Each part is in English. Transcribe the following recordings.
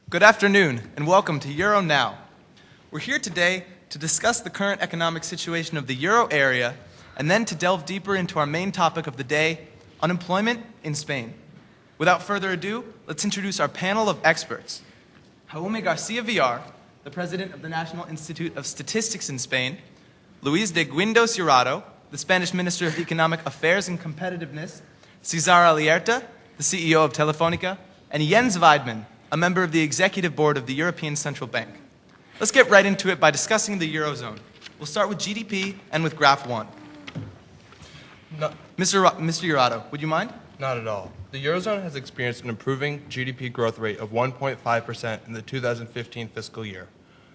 Good afternoon, and welcome to Euro Now. We're here today to discuss the current economic situation of the Euro area, and then to delve deeper into our main topic of the day, unemployment in Spain. Without further ado, let's introduce our panel of experts. Jaume Garcia Villar, the president of the National Institute of Statistics in Spain, Luis de Guindos Jurado, the Spanish Minister of Economic Affairs and Competitiveness, Cesar Alierta, the CEO of Telefónica, and Jens Weidmann, a member of the Executive Board of the European Central Bank. Let's get right into it by discussing the Eurozone. We'll start with GDP and with Graph 1. No, Mr. Jurado, would you mind? not at all. The Eurozone has experienced an improving GDP growth rate of 1.5% in the 2015 fiscal year.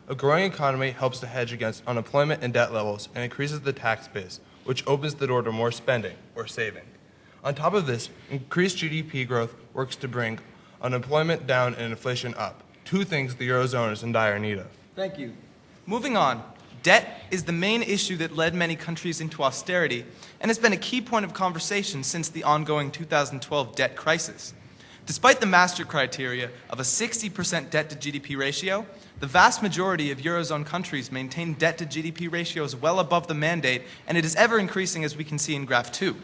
A growing economy helps to hedge against unemployment and debt levels and increases the tax base, which opens the door to more spending, or saving. On top of this, increased GDP growth works to bring unemployment down and inflation up, two things the Eurozone is in dire need of. Thank you. Moving on, debt is the main issue that led many countries into austerity and has been a key point of conversation since the ongoing 2012 debt crisis. Despite the master criteria of a 60% debt to GDP ratio, the vast majority of Eurozone countries maintain debt to GDP ratios well above the mandate, and it is ever increasing, as we can see in Graph 2.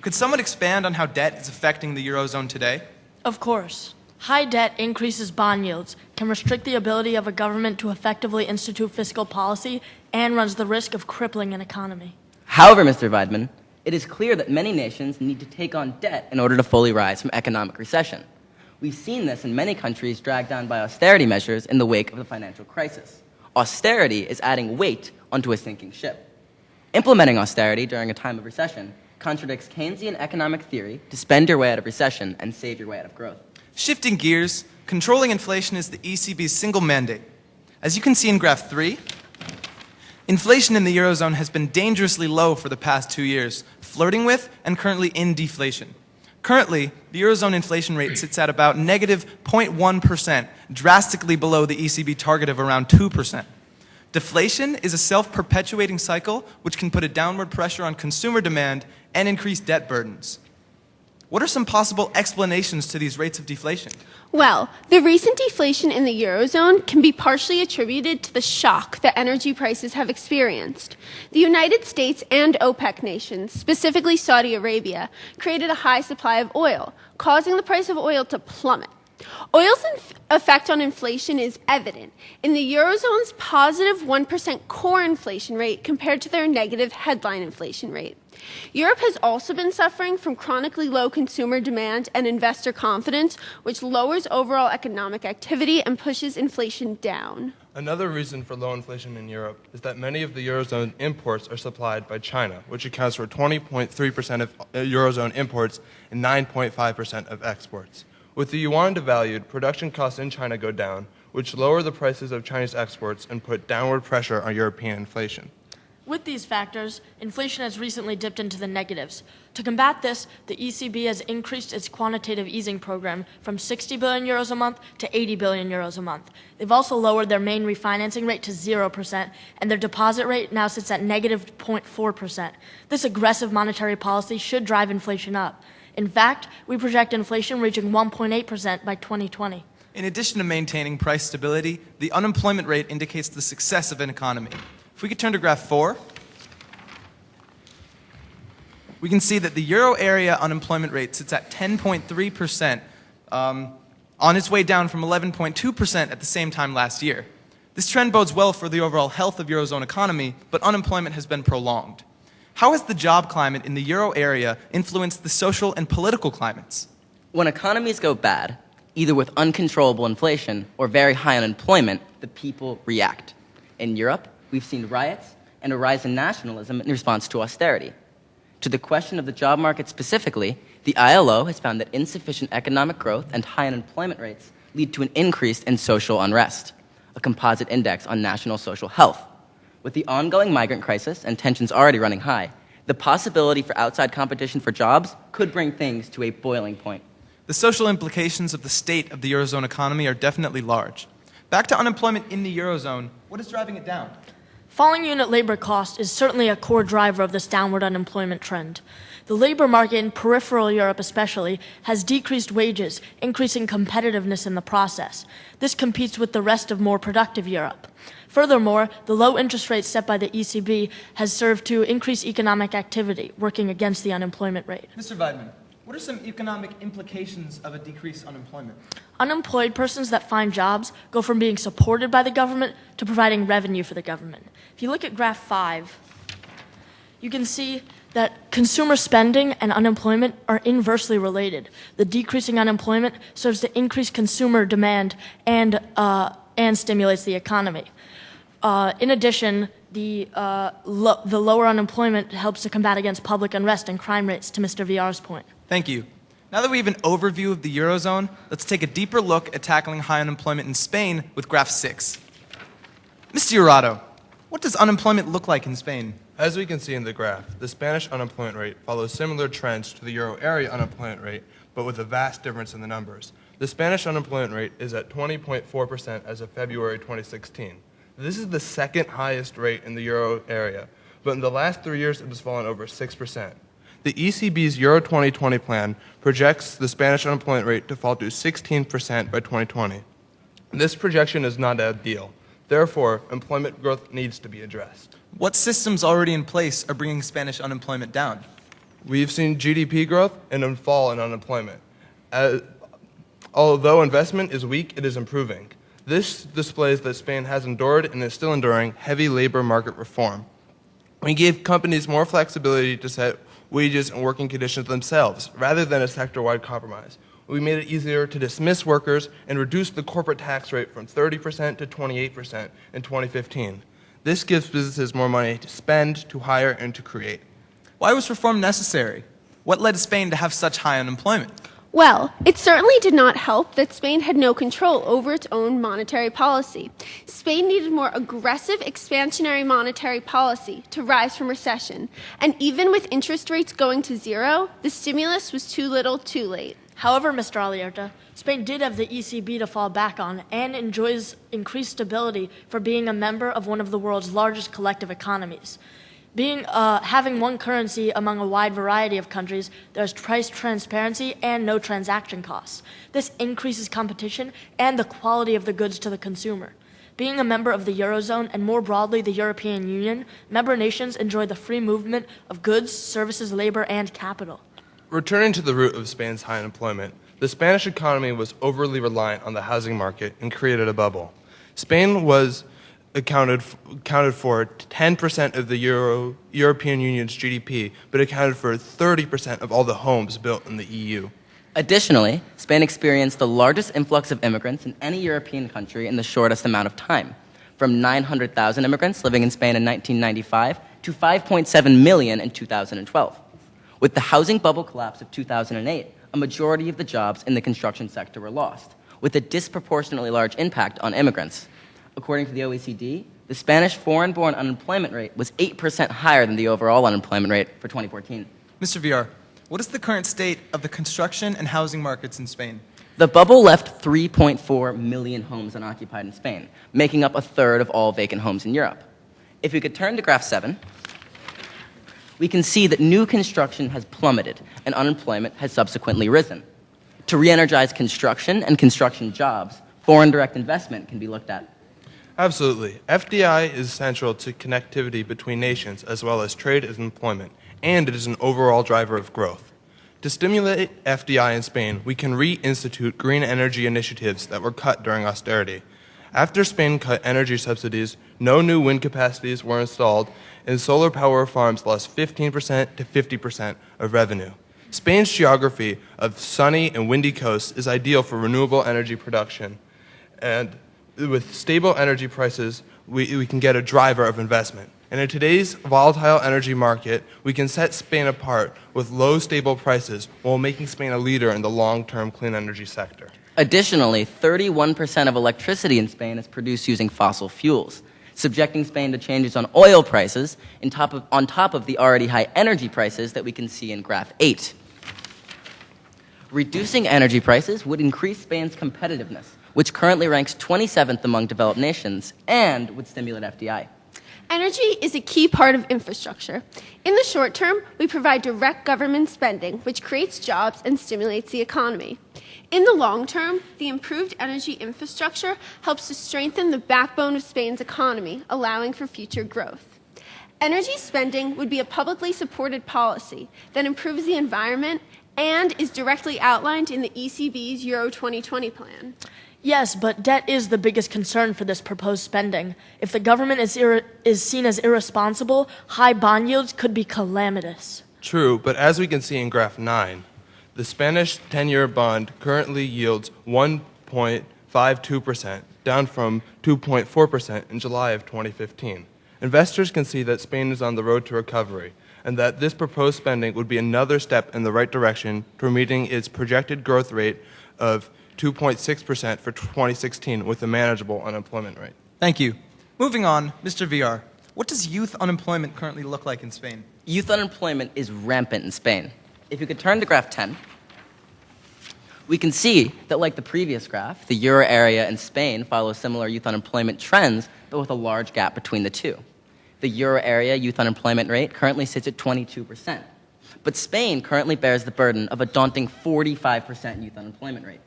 Could someone expand on how debt is affecting the Eurozone today? Of course. High debt increases bond yields, can restrict the ability of a government to effectively institute fiscal policy, and runs the risk of crippling an economy. However, Mr. Weidmann, it is clear that many nations need to take on debt in order to fully rise from economic recession. We've seen this in many countries dragged down by austerity measures in the wake of the financial crisis. Austerity is adding weight onto a sinking ship. Implementing austerity during a time of recession contradicts Keynesian economic theory to spend your way out of recession and save your way out of growth. Shifting gears, controlling inflation is the ECB's single mandate. As you can see in Graph 3, inflation in the Eurozone has been dangerously low for the past 2 years, flirting with and currently in deflation. Currently, the Eurozone inflation rate sits at about negative 0.1%, drastically below the ECB target of around 2%. Deflation is a self-perpetuating cycle which can put a downward pressure on consumer demand and increase debt burdens. What are some possible explanations to these rates of deflation? Well, the recent deflation in the Eurozone can be partially attributed to the shock that energy prices have experienced. The United States and OPEC nations, specifically Saudi Arabia, created a high supply of oil, causing the price of oil to plummet. Oil's effect on inflation is evident in the Eurozone's positive 1% core inflation rate compared to their negative headline inflation rate. Europe has also been suffering from chronically low consumer demand and investor confidence, which lowers overall economic activity and pushes inflation down. Another reason for low inflation in Europe is that many of the Eurozone imports are supplied by China, which accounts for 20.3% of Eurozone imports and 9.5% of exports. With the yuan devalued, production costs in China go down, which lower the prices of Chinese exports and put downward pressure on European inflation. With these factors, inflation has recently dipped into the negatives. To combat this, the ECB has increased its quantitative easing program from 60 billion euros a month to 80 billion euros a month. They've also lowered their main refinancing rate to 0%, and their deposit rate now sits at negative 0.4%. This aggressive monetary policy should drive inflation up. In fact, we project inflation reaching 1.8% by 2020. In addition to maintaining price stability, the unemployment rate indicates the success of an economy. If we could turn to Graph 4, we can see that the Euro area unemployment rate sits at 10.3%, on its way down from 11.2% at the same time last year. This trend bodes well for the overall health of Eurozone economy, but unemployment has been prolonged. How has the job climate in the Euro area influenced the social and political climates? When economies go bad, either with uncontrollable inflation or very high unemployment, the people react. In Europe, we've seen riots and a rise in nationalism in response to austerity. To the question of the job market specifically, the ILO has found that insufficient economic growth and high unemployment rates lead to an increase in social unrest, a composite index on national social health. With the ongoing migrant crisis and tensions already running high, the possibility for outside competition for jobs could bring things to a boiling point. The social implications of the state of the Eurozone economy are definitely large. Back to unemployment in the Eurozone, what is driving it down? Falling unit labor cost is certainly a core driver of this downward unemployment trend. The labor market in peripheral Europe especially has decreased wages, increasing competitiveness in the process. This competes with the rest of more productive Europe. Furthermore, the low interest rate set by the ECB has served to increase economic activity, working against the unemployment rate. Mr. Weidman, what are some economic implications of a decreased unemployment? Unemployed persons that find jobs go from being supported by the government to providing revenue for the government. If you look at graph 5, you can see that consumer spending and unemployment are inversely related. The decreasing unemployment serves to increase consumer demand and stimulates the economy. In addition, the lower unemployment helps to combat against public unrest and crime rates, to Mr. Villar's point. Thank you. Now that we have an overview of the Eurozone, let's take a deeper look at tackling high unemployment in Spain with graph 6. Mr. Jurado, what does unemployment look like in Spain? As we can see in the graph, the Spanish unemployment rate follows similar trends to the euro area unemployment rate, but with a vast difference in the numbers. The Spanish unemployment rate is at 20.4% as of February 2016. This is the second highest rate in the euro area, but in the last 3 years it has fallen over 6%. The ECB's Euro 2020 plan projects the Spanish unemployment rate to fall to 16% by 2020. This projection is not ideal. Therefore, employment growth needs to be addressed. What systems already in place are bringing Spanish unemployment down? We've seen GDP growth and a fall in unemployment. Although investment is weak, it is improving. This displays that Spain has endured and is still enduring heavy labor market reform. We gave companies more flexibility to set wages and working conditions themselves, rather than a sector-wide compromise. We made it easier to dismiss workers and reduce the corporate tax rate from 30% to 28% in 2015. This gives businesses more money to spend, to hire, and to create. Why was reform necessary? What led Spain to have such high unemployment? Well, it certainly did not help that Spain had no control over its own monetary policy. Spain needed more aggressive expansionary monetary policy to rise from recession. And even with interest rates going to zero, the stimulus was too little, too late. However, Mr. Alierta, Spain did have the ECB to fall back on and enjoys increased stability for being a member of one of the world's largest collective economies. Having one currency among a wide variety of countries, there's price transparency and no transaction costs. This increases competition and the quality of the goods to the consumer. Being a member of the Eurozone and more broadly the European Union, member nations enjoy the free movement of goods, services, labor, and capital. Returning to the root of Spain's high unemployment, the Spanish economy was overly reliant on the housing market and created a bubble. Spain was accounted for 10% of the European Union's GDP, but accounted for 30% of all the homes built in the EU. Additionally, Spain experienced the largest influx of immigrants in any European country in the shortest amount of time, from 900,000 immigrants living in Spain in 1995 to 5.7 million in 2012. With the housing bubble collapse of 2008, a majority of the jobs in the construction sector were lost, with a disproportionately large impact on immigrants. According to the OECD, the Spanish foreign-born unemployment rate was 8% higher than the overall unemployment rate for 2014. Mr. Villar, what is the current state of the construction and housing markets in Spain? The bubble left 3.4 million homes unoccupied in Spain, making up a third of all vacant homes in Europe. If we could turn to graph 7, we can see that new construction has plummeted and unemployment has subsequently risen. To re-energize construction and construction jobs, foreign direct investment can be looked at. Absolutely. FDI is essential to connectivity between nations as well as trade and employment, and it is an overall driver of growth. To stimulate FDI in Spain, we can reinstitute green energy initiatives that were cut during austerity. After Spain cut energy subsidies, no new wind capacities were installed, and solar power farms lost 15% to 50% of revenue. Spain's geography of sunny and windy coasts is ideal for renewable energy production, and with stable energy prices, we can get a driver of investment. And in today's volatile energy market, we can set Spain apart with low, stable prices while making Spain a leader in the long-term clean energy sector. Additionally, 31% of electricity in Spain is produced using fossil fuels, subjecting Spain to changes on oil prices on top of the already high energy prices that we can see in graph 8. Reducing energy prices would increase Spain's competitiveness, which currently ranks 27th among developed nations, and would stimulate FDI. Energy is a key part of infrastructure. In the short term, we provide direct government spending, which creates jobs and stimulates the economy. In the long term, the improved energy infrastructure helps to strengthen the backbone of Spain's economy, allowing for future growth. Energy spending would be a publicly supported policy that improves the environment and is directly outlined in the ECB's Euro 2020 plan. Yes, but debt is the biggest concern for this proposed spending. If the government is seen as irresponsible, high bond yields could be calamitous. True, but as we can see in graph 9, the Spanish 10-year bond currently yields 1.52%, down from 2.4% in July of 2015. Investors can see that Spain is on the road to recovery, and that this proposed spending would be another step in the right direction toward meeting its projected growth rate of 2.6% for 2016 with a manageable unemployment rate. Thank you. Moving on, Mr. VR, what does youth unemployment currently look like in Spain? Youth unemployment is rampant in Spain. If you could turn to graph 10, we can see that, like the previous graph, the euro area and Spain follow similar youth unemployment trends, but with a large gap between the two. The euro area youth unemployment rate currently sits at 22%, but Spain currently bears the burden of a daunting 45% youth unemployment rate.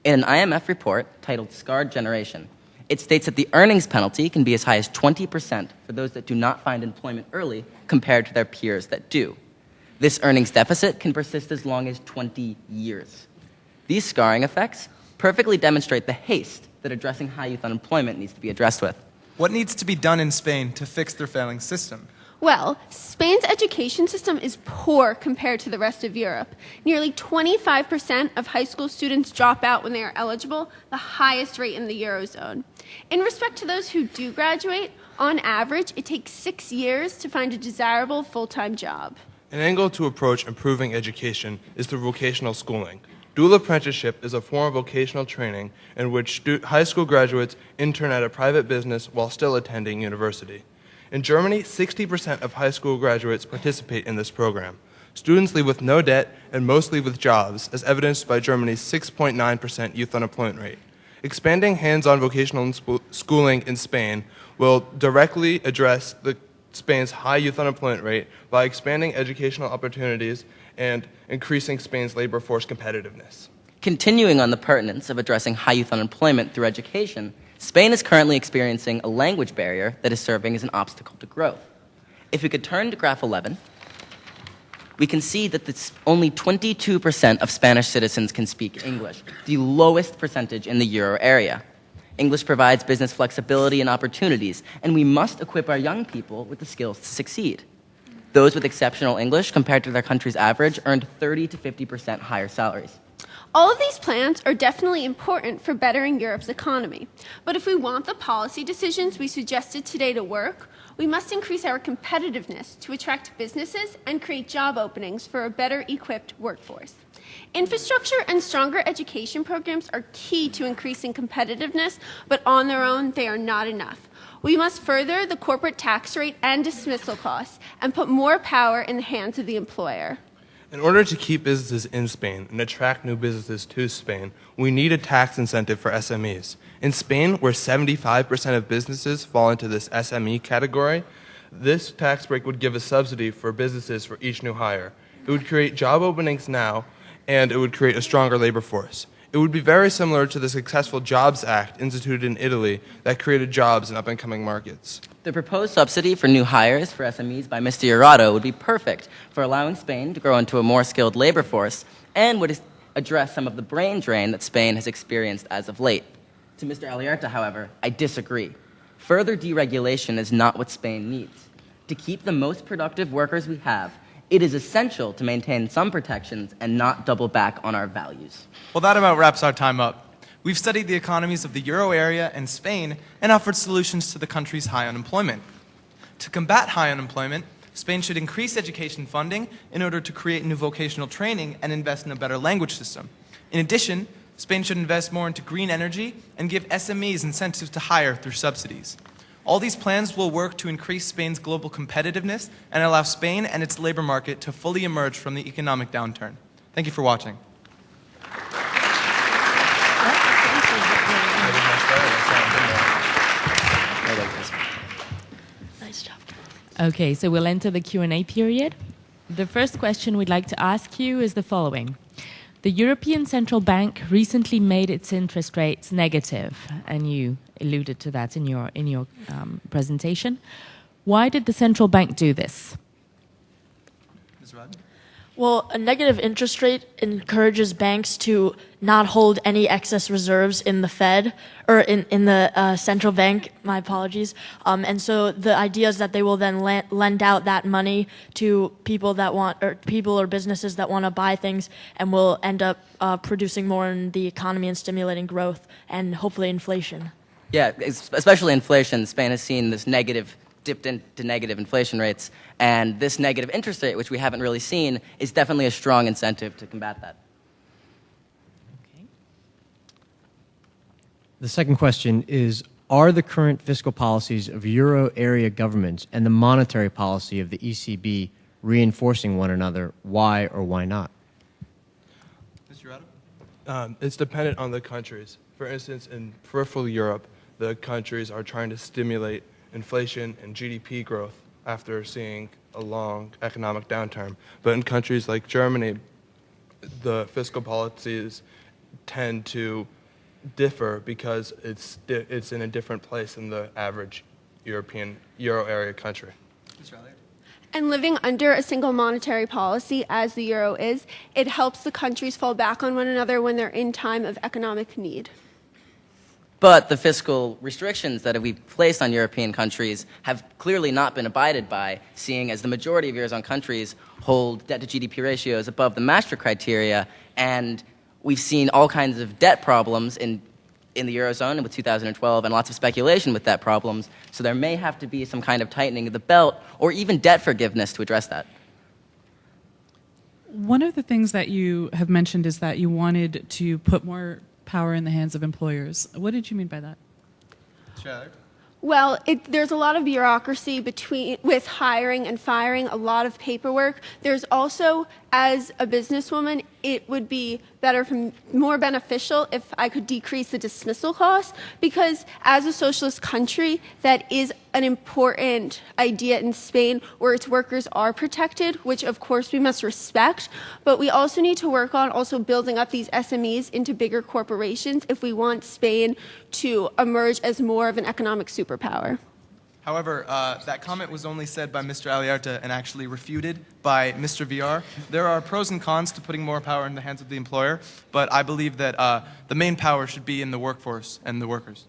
In an IMF report titled Scarred Generation, it states that the earnings penalty can be as high as 20% for those that do not find employment early compared to their peers that do. This earnings deficit can persist as long as 20 years. These scarring effects perfectly demonstrate the haste that addressing high youth unemployment needs to be addressed with. What needs to be done in Spain to fix their failing system? Well, Spain's education system is poor compared to the rest of Europe. Nearly 25% of high school students drop out when they are eligible, the highest rate in the Eurozone. In respect to those who do graduate, on average, it takes 6 years to find a desirable full-time job. An angle to approach improving education is through vocational schooling. Dual apprenticeship is a form of vocational training in which high school graduates intern at a private business while still attending university. In Germany, 60% of high school graduates participate in this program. Students leave with no debt and most leave with jobs, as evidenced by Germany's 6.9% youth unemployment rate. Expanding hands-on vocational schooling in Spain will directly address Spain's high youth unemployment rate by expanding educational opportunities and increasing Spain's labor force competitiveness. Continuing on the pertinence of addressing high youth unemployment through education, Spain is currently experiencing a language barrier that is serving as an obstacle to growth. If we could turn to graph 11, we can see that only 22% of Spanish citizens can speak English, the lowest percentage in the euro area. English provides business flexibility and opportunities, and we must equip our young people with the skills to succeed. Those with exceptional English compared to their country's average earned 30 to 50% higher salaries. All of these plans are definitely important for bettering Europe's economy. But if we want the policy decisions we suggested today to work, we must increase our competitiveness to attract businesses and create job openings for a better equipped workforce. Infrastructure and stronger education programs are key to increasing competitiveness, but on their own, they are not enough. We must further the corporate tax rate and dismissal costs and put more power in the hands of the employer. In order to keep businesses in Spain and attract new businesses to Spain, we need a tax incentive for SMEs. In Spain, where 75% of businesses fall into this SME category, this tax break would give a subsidy for businesses for each new hire. It would create job openings now, and it would create a stronger labor force. It would be very similar to the successful Jobs Act instituted in Italy that created jobs in up-and-coming markets. The proposed subsidy for new hires for SMEs by Mr. Jurado would be perfect for allowing Spain to grow into a more skilled labor force and would address some of the brain drain that Spain has experienced as of late. To Mr. Alierta, however, I disagree. Further deregulation is not what Spain needs. To keep the most productive workers we have, it is essential to maintain some protections and not double back on our values. Well, that about wraps our time up. We've studied the economies of the euro area and Spain and offered solutions to the country's high unemployment. To combat high unemployment, Spain should increase education funding in order to create new vocational training and invest in a better language system. In addition, Spain should invest more into green energy and give SMEs incentives to hire through subsidies. All these plans will work to increase Spain's global competitiveness and allow Spain and its labor market to fully emerge from the economic downturn. Thank you for watching. Nice. Okay, so we'll enter the Q&A period. The first question we'd like to ask you is the following. The European Central Bank recently made its interest rates negative, and you alluded to that in your presentation. Why did the central bank do this? Ms. Rodney? Well, a negative interest rate encourages banks to not hold any excess reserves in the Fed or in the central bank. My apologies. And so the idea is that they will then lend out that money to people that want, or people or businesses that want to buy things, and will end up producing more in the economy and stimulating growth and hopefully inflation. Yeah, especially inflation. Spain has seen this dipped into negative inflation rates, and this negative interest rate, which we haven't really seen, is definitely a strong incentive to combat that. Okay. The second question is, are the current fiscal policies of euro area governments and the monetary policy of the ECB reinforcing one another? Why or why not? Mr. Rado? It's dependent on the countries. For instance, in peripheral Europe, the countries are trying to stimulate inflation and GDP growth after seeing a long economic downturn. But in countries like Germany, the fiscal policies tend to differ because it's in a different place than the average European euro area country. Mr. Elliott? And living under a single monetary policy, as the euro is, it helps the countries fall back on one another when they're in time of economic need. But the fiscal restrictions that we've placed on European countries have clearly not been abided by, seeing as the majority of Eurozone countries hold debt-to-GDP ratios above the Maastricht criteria, and we've seen all kinds of debt problems in the Eurozone with 2012 and lots of speculation with debt problems, so there may have to be some kind of tightening of the belt or even debt forgiveness to address that. One of the things that you have mentioned is that you wanted to put more power in the hands of employers. What did you mean by that? Mr. Elliott? Well, there's a lot of bureaucracy with hiring and firing, a lot of paperwork. There's also, as a businesswoman, it would be more beneficial if I could decrease the dismissal costs, because as a socialist country, that is an important idea in Spain, where its workers are protected, which of course we must respect, but we also need to work on also building up these SMEs into bigger corporations if we want Spain to emerge as more of an economic superpower. However, that comment was only said by Mr. Aliarta and actually refuted by Mr. VR. There are pros and cons to putting more power in the hands of the employer, but I believe that the main power should be in the workforce and the workers.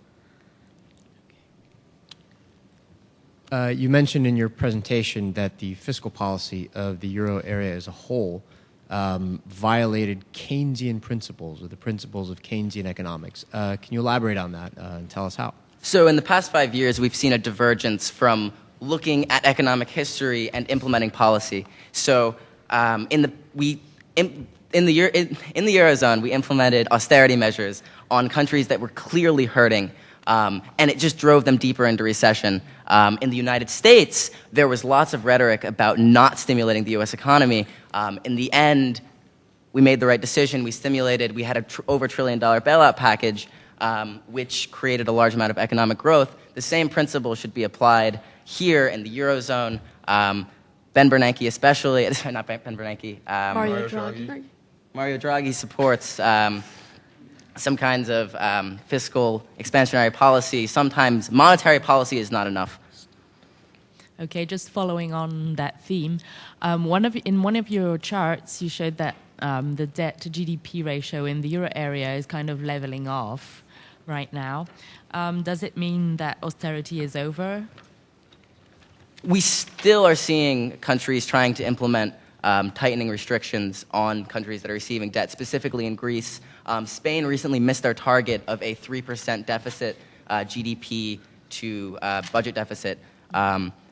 You mentioned in your presentation that the fiscal policy of the euro area as a whole violated Keynesian principles, or the principles of Keynesian economics. Can you elaborate on that and tell us how? So in the past 5 years, we've seen a divergence from looking at economic history and implementing policy. So in the Eurozone, we implemented austerity measures on countries that were clearly hurting, and it just drove them deeper into recession. In the United States, there was lots of rhetoric about not stimulating the U.S. economy. In the end, we made the right decision. We had a over $1 trillion bailout package, which created a large amount of economic growth. The same principle should be applied here in the Eurozone. Ben Bernanke especially, sorry, not Ben Bernanke. Mario Draghi. Mario Draghi supports some kinds of fiscal expansionary policy. Sometimes monetary policy is not enough. Okay, just following on that theme, in one of your charts, you showed that the debt to GDP ratio in the euro area is kind of leveling off right now. Does it mean that austerity is over? We still are seeing countries trying to implement tightening restrictions on countries that are receiving debt, specifically in Greece. Spain recently missed their target of a 3% deficit GDP to budget deficit.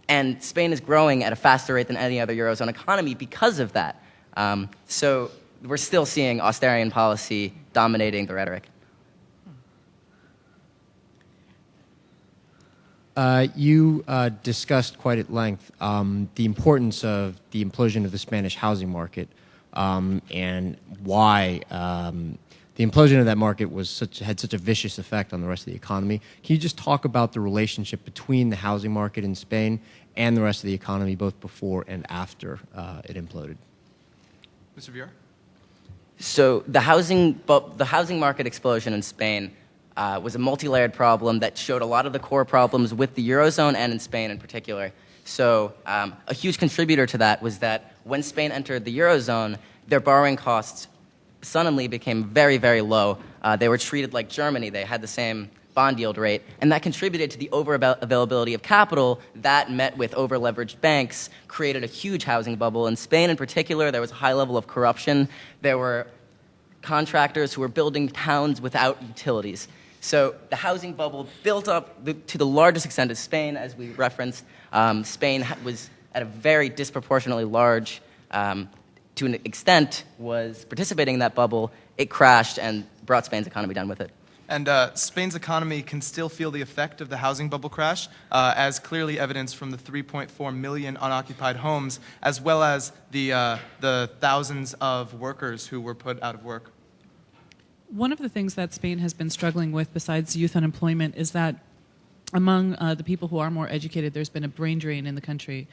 And Spain is growing at a faster rate than any other Eurozone economy because of that. So we're still seeing austerity policy dominating the rhetoric. You discussed quite at length the importance of the implosion of the Spanish housing market and why the implosion of that market had such a vicious effect on the rest of the economy. Can you just talk about the relationship between the housing market in Spain and the rest of the economy, both before and after it imploded? Mr. Villar? So the housing market explosion in Spain was a multi-layered problem that showed a lot of the core problems with the Eurozone and in Spain in particular. So a huge contributor to that was that when Spain entered the Eurozone, their borrowing costs suddenly became very, very low. They were treated like Germany. They had the same bond yield rate, and that contributed to the over-availability of capital that, met with over-leveraged banks, created a huge housing bubble. In Spain in particular, there was a high level of corruption. There were contractors who were building towns without utilities. So the housing bubble built up to the largest extent of Spain, as we referenced. Spain was at a very disproportionately large, to an extent, was participating in that bubble. It crashed and brought Spain's economy down with it. And Spain's economy can still feel the effect of the housing bubble crash, as clearly evidenced from the 3.4 million unoccupied homes, as well as the thousands of workers who were put out of work. One of the things that Spain has been struggling with, besides youth unemployment, is that among the people who are more educated, there's been a brain drain in the country,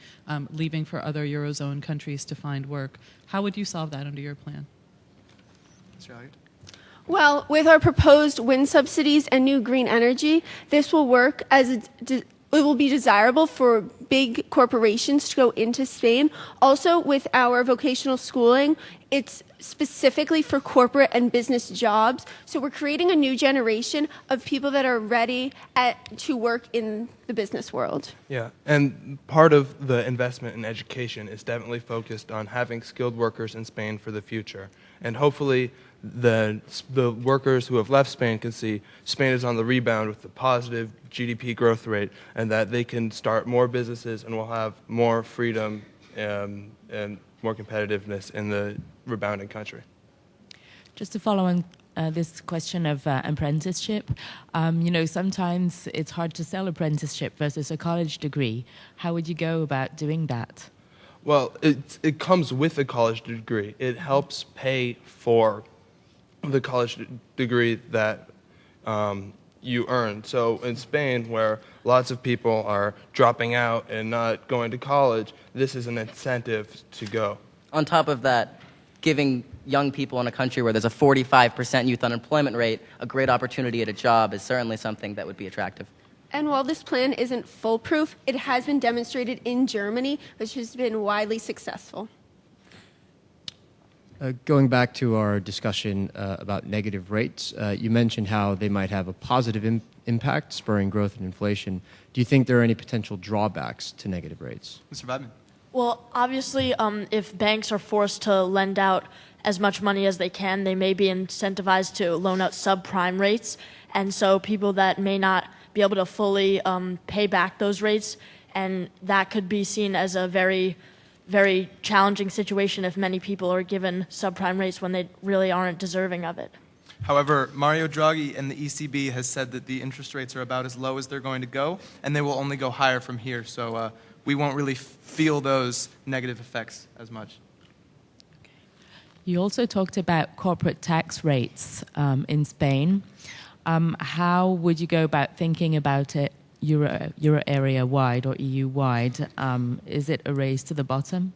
leaving for other Eurozone countries to find work. How would you solve that under your plan? Mr. Elliott? Well, with our proposed wind subsidies and new green energy, this will work as it will be desirable for big corporations to go into Spain. Also, with our vocational schooling, it's specifically for corporate and business jobs. So we're creating a new generation of people that are ready to work in the business world. Yeah, and part of the investment in education is definitely focused on having skilled workers in Spain for the future. And hopefully the workers who have left Spain can see Spain is on the rebound with a positive GDP growth rate, and that they can start more businesses and will have more freedom and more competitiveness in the rebounding country. Just to follow on this question of apprenticeship, sometimes it's hard to sell apprenticeship versus a college degree. How would you go about doing that? Well, it comes with a college degree. It helps pay for the college degree that you earn. So in Spain, where lots of people are dropping out and not going to college, this is an incentive to go. On top of that, giving young people in a country where there's a 45% youth unemployment rate a great opportunity at a job is certainly something that would be attractive. And while this plan isn't foolproof, it has been demonstrated in Germany, which has been widely successful. Going back to our discussion about negative rates, you mentioned how they might have a positive impact, spurring growth and inflation. Do you think there are any potential drawbacks to negative rates? Mr. Vadman? Well, obviously, if banks are forced to lend out as much money as they can, they may be incentivized to loan out subprime rates. And so people that may not be able to fully pay back those rates, and that could be seen as a very, very challenging situation if many people are given subprime rates when they really aren't deserving of it. However, Mario Draghi and the ECB has said that the interest rates are about as low as they're going to go, and they will only go higher from here. So we won't really feel those negative effects as much. You also talked about corporate tax rates in Spain. How would you go about thinking about it Euro area wide or EU wide? Is it a race to the bottom?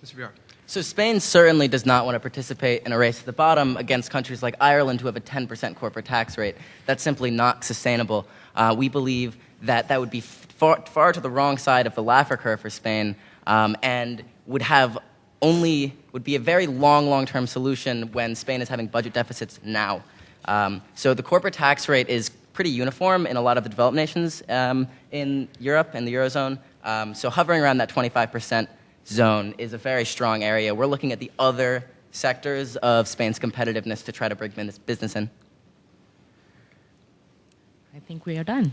Mr. Villar? So Spain certainly does not want to participate in a race to the bottom against countries like Ireland who have a 10% corporate tax rate. That's simply not sustainable. We believe that that would be far to the wrong side of the Laffer curve for Spain, and would be a very long-term solution when Spain is having budget deficits now. So the corporate tax rate is pretty uniform in a lot of the developed nations in Europe and the Eurozone. So hovering around that 25% zone is a very strong area. We're looking at the other sectors of Spain's competitiveness to try to bring business in. I think we are done.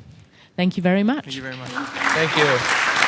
Thank you very much. Thank you very much. Thank you.